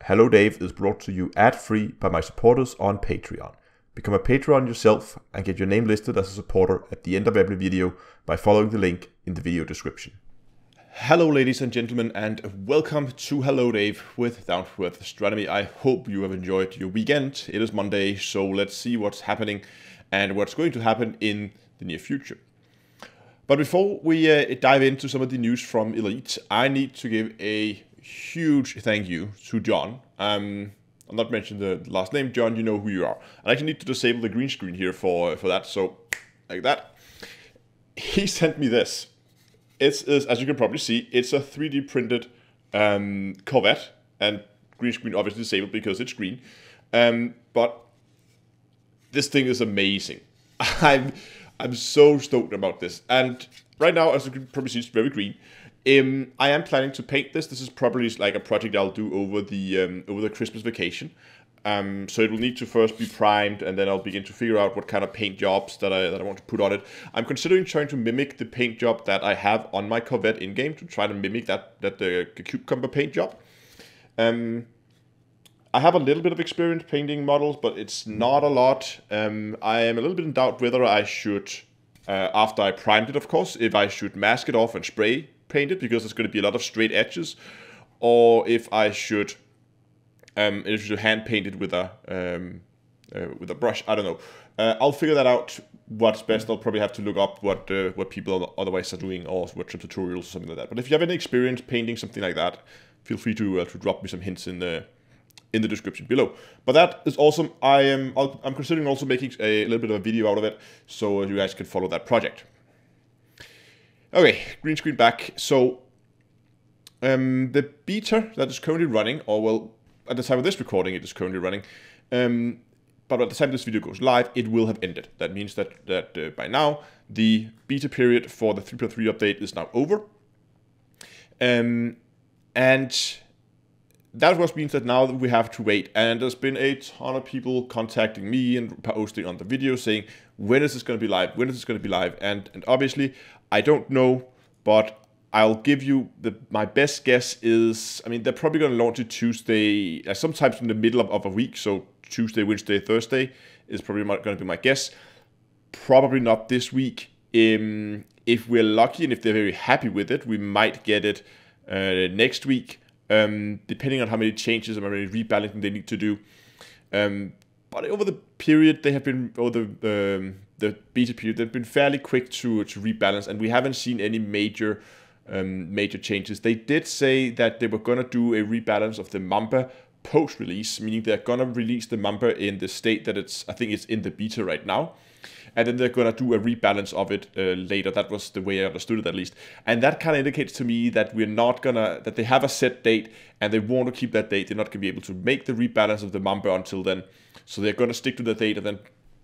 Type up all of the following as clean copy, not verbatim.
Hello Dave is brought to you ad-free by my supporters on Patreon. Become a Patreon yourself and get your name listed as a supporter at the end of every video by following the link in the video description. Hello ladies and gentlemen, and welcome to Hello Dave with Down to Earth Astronomy. I hope you have enjoyed your weekend. It is Monday, so let's see what's happening and what's going to happen in the near future. But before we dive into some of the news from Elite, I need to give a huge thank you to John. I'll not mention the last name. John, you know who you are. I actually need to disable the green screen here for that, so like that. He sent me this. It's, as you can probably see, it's a 3D printed Corvette, and green screen obviously disabled because it's green. But this thing is amazing. I'm so stoked about this. And right now, as you can probably see, it's very green. I am planning to paint this. This is probably like a project I'll do over the Christmas vacation. So it will need to first be primed, and then I'll begin to figure out what kind of paint jobs that I want to put on it. I'm considering trying to mimic the paint job that I have on my Corvette in game, to try to mimic the cucumber paint job. I have a little bit of experience painting models, but it's not a lot. I am a little bit in doubt whether I should, after I primed it, of course, if I should mask it off and spray paint it, because there's going to be a lot of straight edges, or if I should hand paint it with a brush. I don't know. I'll figure that out. What's best? I'll probably have to look up what people otherwise are doing, or watch some tutorials or something like that. But if you have any experience painting something like that, feel free to drop me some hints in the description below. But that is awesome. I'm considering also making a little bit of a video out of it, so you guys can follow that project. Okay, green screen back. So the beta that is currently running, or well, at the time of this recording, it is currently running. But at the time this video goes live, it will have ended. That means that by now, the beta period for the 3.3 update is now over. And that of course means that now we have to wait. And there's been a ton of people contacting me and posting on the video saying, when is this going to be live? When is this going to be live? And obviously, I don't know, but I'll give you my best guess is, I mean, they're probably going to launch it Tuesday, sometimes in the middle of a week. So Tuesday, Wednesday, Thursday is probably going to be my guess. Probably not this week. If we're lucky and if they're very happy with it, we might get it next week, depending on how many changes and how many rebalancing they need to do. But over the period, they have been, or the beta period, they've been fairly quick to rebalance, and we haven't seen any major changes. They did say that they were going to do a rebalance of the Mamba post-release, meaning they're going to release the Mamba in the state that I think it's in the beta right now. And then they're going to do a rebalance of it later. That was the way I understood it, at least. And that kind of indicates to me that that they have a set date and they want to keep that date. They're not going to be able to make the rebalance of the Mamba until then. So they're going to stick to the date and then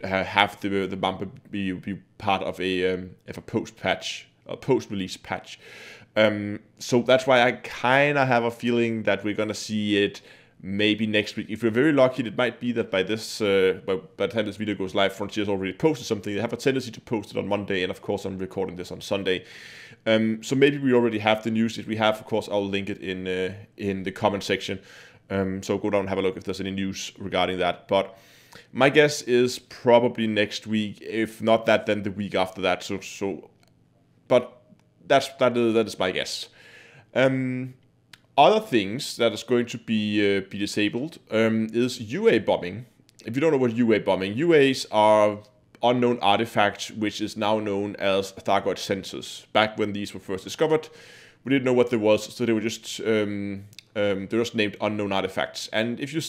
have the Mamba be part of a post-patch, a post-release patch. So that's why I kind of have a feeling that we're going to see it maybe next week. If we're very lucky, it might be that by the time this video goes live, Frontier's already posted something. They have a tendency to post it on Monday, and of course I'm recording this on Sunday. So maybe we already have the news. If we have, of course, I'll link it in the comment section. So go down and have a look if there's any news regarding that. But my guess is probably next week. If not that, then the week after that. But that is my guess. Other things that is going to be disabled is UA bombing. If you don't know what UA bombing, UAs are unknown artifacts, which is now known as Thargoid sensors. Back when these were first discovered, we didn't know what they was, so they were just named unknown artifacts. And if you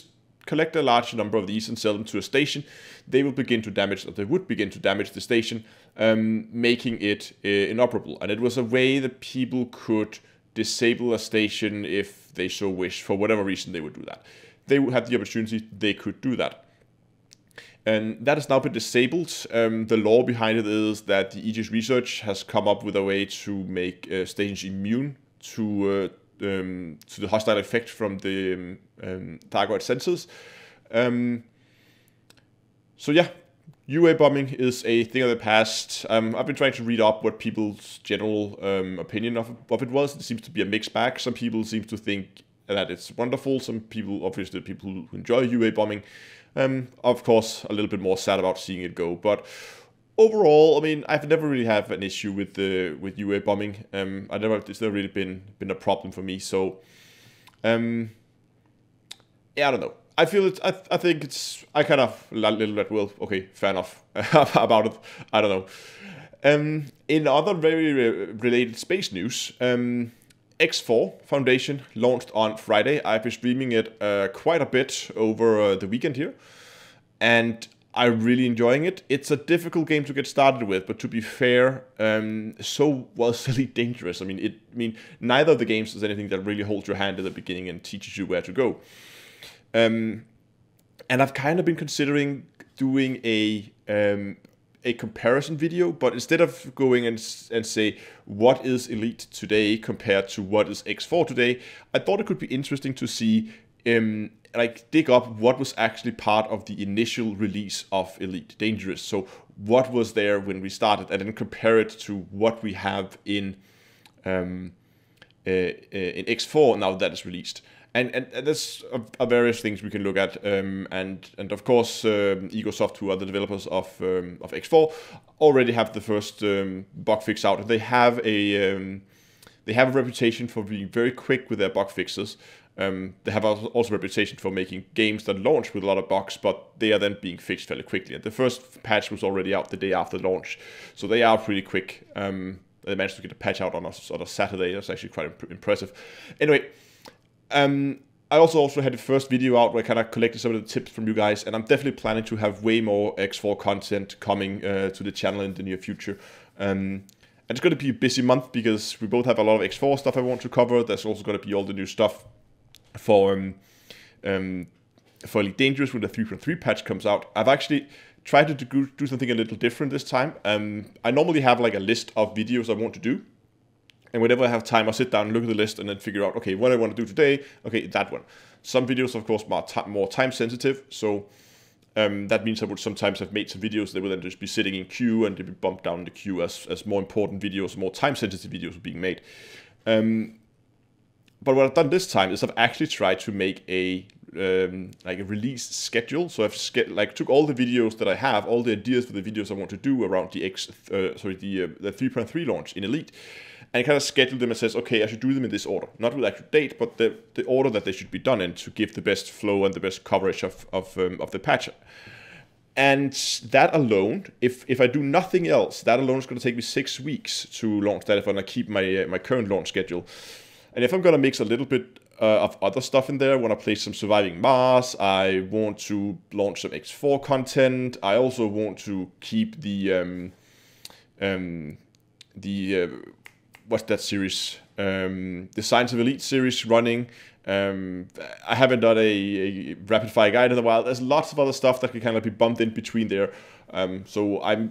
collect a large number of these and sell them to a station, they will begin to damage, or they would begin to damage the station, making it inoperable. And it was a way that people could disable a station if they so wish. For whatever reason, they would do that. They had the opportunity, they could do that. And that has now been disabled. The law behind it is that the Aegis Research has come up with a way to make stations immune to the hostile effect from the Thargoid sensors. So yeah, UA bombing is a thing of the past. I've been trying to read up what people's general opinion of it was. It seems to be a mixed bag. Some people seem to think that it's wonderful. Some people, obviously, people who enjoy UA bombing, of course, a little bit more sad about seeing it go. But overall, I mean, I've never really had an issue with UA bombing. It's never really been a problem for me. So, yeah, I don't know. I feel it's. I think it's. I kind of little bit. Well, okay, fair enough about it. I don't know. In other very related space news, X4 Foundation launched on Friday. I've been streaming it quite a bit over the weekend here, and I'm really enjoying it. It's a difficult game to get started with, but to be fair, so was Elite Dangerous. I mean, neither of the games is anything that really holds your hand at the beginning and teaches you where to go. And I've kind of been considering doing a comparison video, but instead of going and say what is Elite today compared to what is X4 today, I thought it could be interesting to see like dig up what was actually part of the initial release of Elite Dangerous. So what was there when we started, and then compare it to what we have in X4 now that is released. And there's various things we can look at, and of course Egosoft, who are the developers of X4, already have the first bug fix out. They have a reputation for being very quick with their bug fixes. They have also a reputation for making games that launch with a lot of bugs, but they are then being fixed fairly quickly. And the first patch was already out the day after launch, so they are pretty quick. They managed to get a patch out on a Saturday. That's actually quite impressive. Anyway. I also had the first video out where I kind of collected some of the tips from you guys, and I'm definitely planning to have way more X4 content coming to the channel in the near future. And it's going to be a busy month because we both have a lot of X4 stuff I want to cover. There's also going to be all the new stuff for Elite Dangerous when the 3.3 patch comes out. I've actually tried to do something a little different this time. I normally have like a list of videos I want to do. And whenever I have time, I'll sit down and look at the list and then figure out, okay, what I want to do today. Okay, that one. Some videos, of course, are more time sensitive. So that means I would sometimes have made some videos that would then just be sitting in queue and they'd be bumped down the queue as more important videos, more time sensitive videos are being made. But what I've done this time is I've actually tried to make a release schedule. So I've took all the videos that I have, all the ideas for the videos I want to do around the 3.3 launch in Elite, and kind of schedule them and says, okay, I should do them in this order, not with actual date, but the order that they should be done in to give the best flow and the best coverage of the patch. And that alone, if I do nothing else, that alone is going to take me 6 weeks to launch that if I'm going to keep my current launch schedule. And if I'm going to mix a little bit of other stuff in there, I want to play some Surviving Mars, I want to launch some X4 content, I also want to keep the what's that series? The Science of Elite series running. I haven't done a rapid fire guide in a while. There's lots of other stuff that can kind of be bumped in between there. So I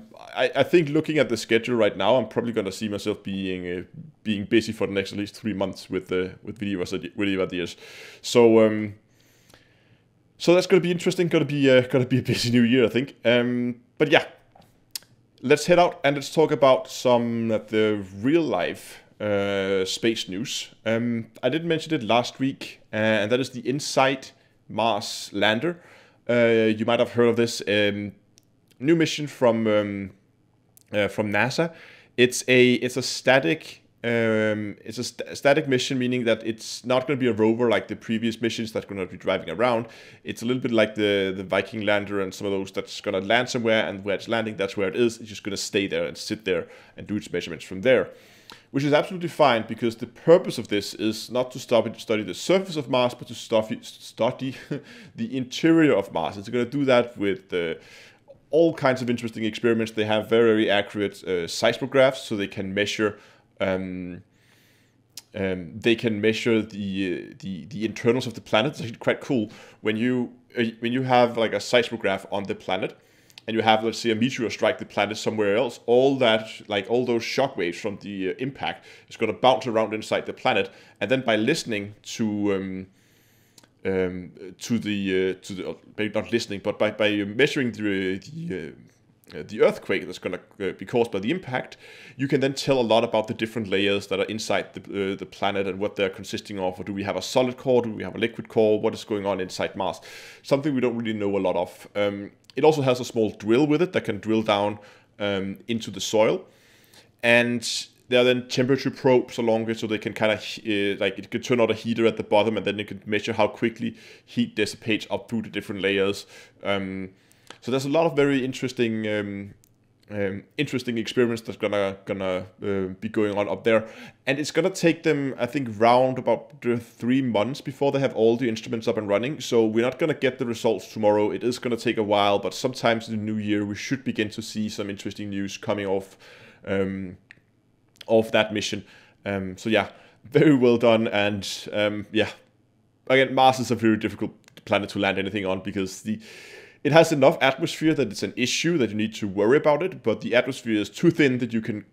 think looking at the schedule right now, I'm probably going to see myself being busy for the next at least 3 months with video ideas. So so that's going to be interesting. Going to be a busy new year, I think. But yeah. Let's head out and let's talk about some of the real life space news. I didn't mention it last week, and that is the InSight Mars lander. You might have heard of this new mission from NASA. It's a static. It's a static mission, meaning that it's not going to be a rover like the previous missions that's going to be driving around. It's a little bit like the Viking lander and some of those that's going to land somewhere, and where it's landing, that's where it is. It's just going to stay there and sit there and do its measurements from there, which is absolutely fine because the purpose of this is not to study the surface of Mars, but to study the interior of Mars. It's going to do that with all kinds of interesting experiments. They have very, very accurate seismographs, so they can measure the internals of the planet. It's actually quite cool when you have like a seismograph on the planet, and you have, let's say, a meteor strike the planet somewhere else. All those shock waves from the impact is going to bounce around inside the planet, and then by listening to maybe not listening, but by measuring the the earthquake that's going to be caused by the impact, you can then tell a lot about the different layers that are inside the planet and what they're consisting of. Or do we have a solid core? Do we have a liquid core? What is going on inside Mars? Something we don't really know a lot of. It also has a small drill with it that can drill down into the soil. And there are then temperature probes along it, so they can kind of, like it could turn on a heater at the bottom, and then it can measure how quickly heat dissipates up through the different layers. So there's a lot of very interesting experiments that's gonna be going on up there, and it's gonna take them, I think, round about 3 months before they have all the instruments up and running. So we're not gonna get the results tomorrow. It is gonna take a while, but sometimes in the new year we should begin to see some interesting news coming off that mission. So yeah, very well done. And yeah, again, Mars is a very difficult planet to land anything on because it has enough atmosphere that it's an issue that you need to worry about it, but the atmosphere is too thin that you can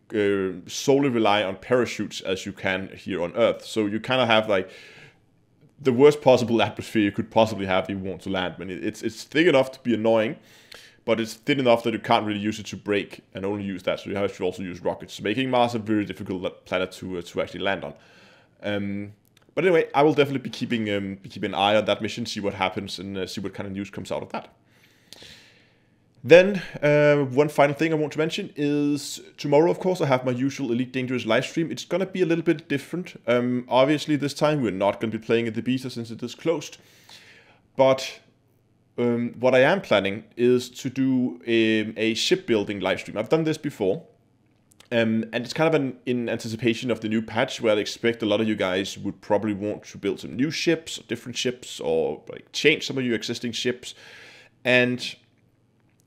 solely rely on parachutes as you can here on Earth. So you kind of have like the worst possible atmosphere you could possibly have if you want to land. I mean, it's thick enough to be annoying, but it's thin enough that you can't really use it to brake and only use that. So you have to also use rockets, making Mars a very difficult planet to actually land on. But anyway, I will definitely be keeping an eye on that mission, see what happens, and see what kind of news comes out of that. Then, one final thing I want to mention is tomorrow, of course, I have my usual Elite Dangerous live stream. It's going to be a little bit different. Obviously, this time we're not going to be playing at the beta since it is closed. But what I am planning is to do a shipbuilding live stream. I've done this before. And it's kind of in anticipation of the new patch, where I expect a lot of you guys would probably want to build some new ships, or different ships, or like change some of your existing ships. And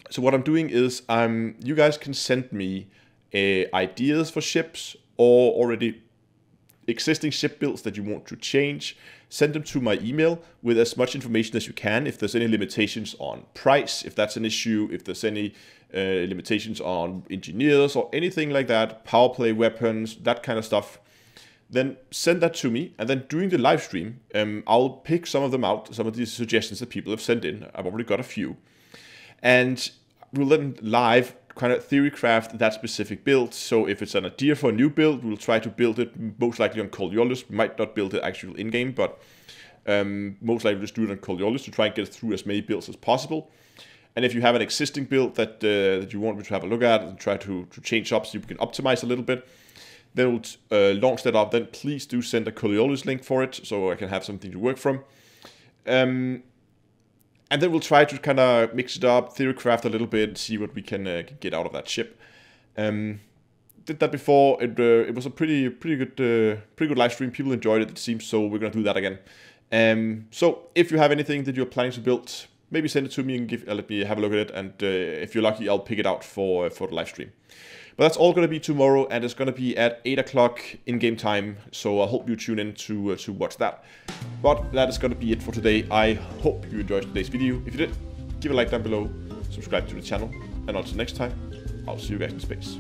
so what I'm doing is you guys can send me ideas for ships or already existing ship builds that you want to change. Send them to my email with as much information as you can. If there's any limitations on price, if that's an issue, if there's any limitations on engineers or anything like that, power play weapons, that kind of stuff, then send that to me. And then during the live stream, I'll pick some of them out, some of these suggestions that people have sent in. I've already got a few. And we'll then live kind of theory craft that specific build. So if it's an idea for a new build, we'll try to build it most likely on Coriolis. We might not build it actually in-game, but most likely just do it on Coriolis to try and get through as many builds as possible. And if you have an existing build that you want me to have a look at and try to change up so you can optimize a little bit, then we'll launch that up. Then please do send a Coriolis link for it so I can have something to work from. And then we'll try to kind of mix it up, theory craft a little bit, see what we can get out of that ship. Did that before. It was a pretty good live stream. People enjoyed it, it seems. So we're gonna do that again. So if you have anything that you're planning to build, maybe send it to me and let me have a look at it. And if you're lucky, I'll pick it out for the live stream. But that's all going to be tomorrow, and it's going to be at 8 o'clock in-game time, so I hope you tune in to watch that. But that is going to be it for today. I hope you enjoyed today's video. If you did, give a like down below, subscribe to the channel, and until next time, I'll see you guys in space.